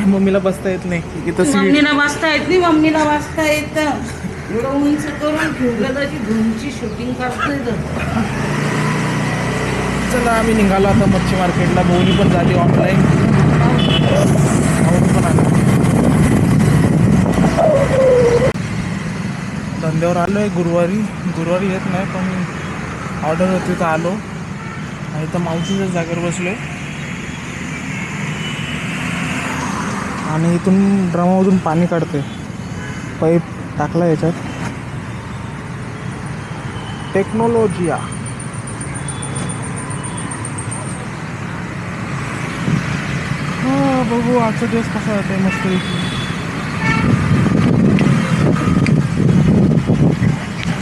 मम्मीला बसता येत नाही इथं सीट. मम्मीला बसता येत नाही, मम्मीला बसता येतं. एवढं उंच करून ठेवलं तर ती धुमची शूटिंग करतोय तर. चला आम्ही निघालो आता मच्छी मार्केटला. बोनी पण झाली ऑनलाईन, पण आलो. धंद्यावर आलो आहे गुरुवारी येत नाही, पण ऑर्डर होती तर आलो. आणि इथं मावशीच्या जागेवर बसलो आहे. आणि इथून ड्रमामधून पाणी काढते, पाईप टाकला याच्यात. टेक्नॉलॉजिया. हा बघू आजचा दिवस कसा जातो. मस्त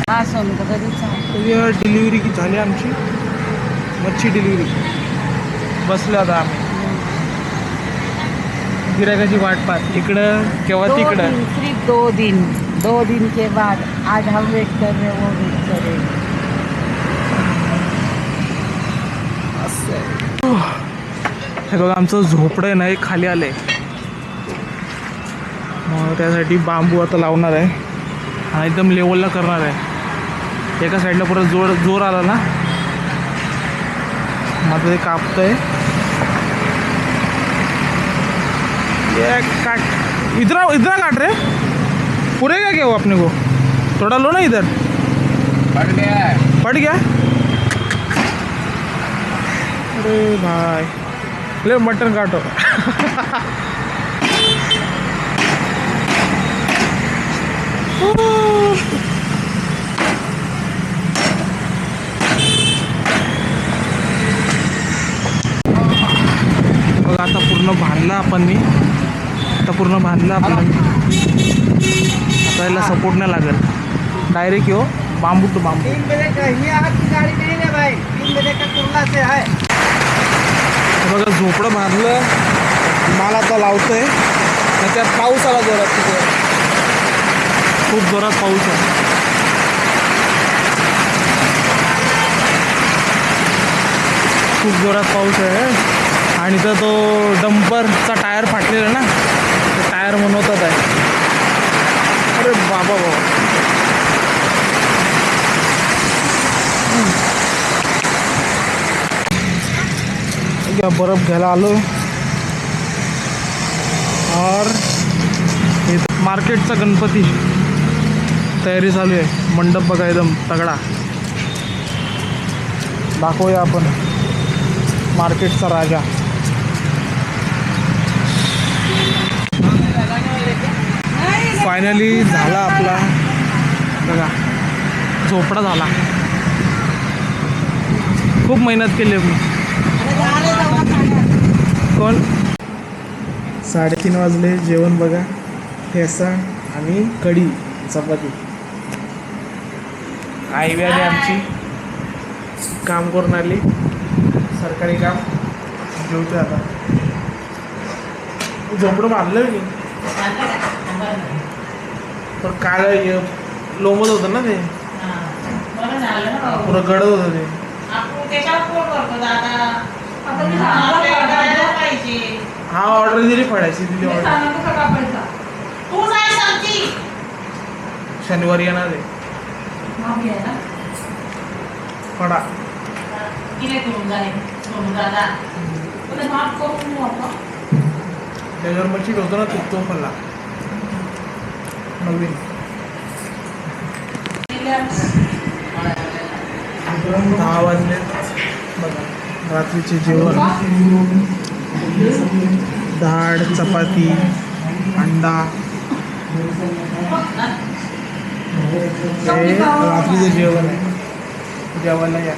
हा सोनू कधी डिलिव्हरी झाली आमची, मच्छी डिलिव्हरी. बसलो आता आम्ही गिरायकाची वाट पाहत. इकडं केव्हा तिकडं. सिर्फ 2 दिन के बाद आज हम वेट कर रहे वो वेट कर रहे. हे बघा आमचं झोपडं आहे ना, एक खाली आलंय. मग त्यासाठी बांबू आता लावणार आहे आणि एकदम लेवलला करणार आहे. एका साईडला परत जोर आला ना, मग ते कापतंय. काट इधर काट रहे पूरे क्या क्या वो अपने को थोड़ा लो ना इधर. पड़ गया. अरे भाई ले मटन काटो. बघा आता पूर्ण बांधला आपण. आता याला सपोर्ट नाही लागेल. डायरेक्ट येऊ बांबू टू बांबू. 3 बजे का ही आपकी गाड़ी नहीं है भाई, 3 बजे का कुर्ला से है. बघा झोपडं बांधलं, माल आता लावतोय. त्यात पाऊस आला जोरात. तिथे खूप जोरात पाऊस आहे. खूप जोरात पाऊस आहे. आणि तर तो डंपरचा टायर फाटलेला ना, ते टायर बनवतात आहे. अरे बाबा बर्फ घ्यायला आलो. और हे मार्केटचा गणपती तयारी चालू आहे. मंडप बघा एकदम तगडा. दाखवूया आपण मार्केटचा राजा. फायनली झाला आपला बघा झोपडा झाला. खूप मेहनत केली मी. कोण 3:30 वाजले. जेवण बघा, ठेसा आणि कढी चपाती. आई आली आमची, काम करून आली, सरकारी काम. जेवतोय आता. झोपडं बांधलं मी, पण काल लोंबत होतं ना ते, पुरं गडद होतं ते. हा ऑर्डर दिली, पडायची दिली ऑर्डर. शनिवारी येणार आहे. पडा त्याच्यावर मच्छी ठेवतो ना, तो खाल्ला नवीन. 10 वाजले बघा. रात्रीचे जेवण, डाळ, चपाती, अंडा. हे रात्रीचं जेवण आहे. जेवायला या.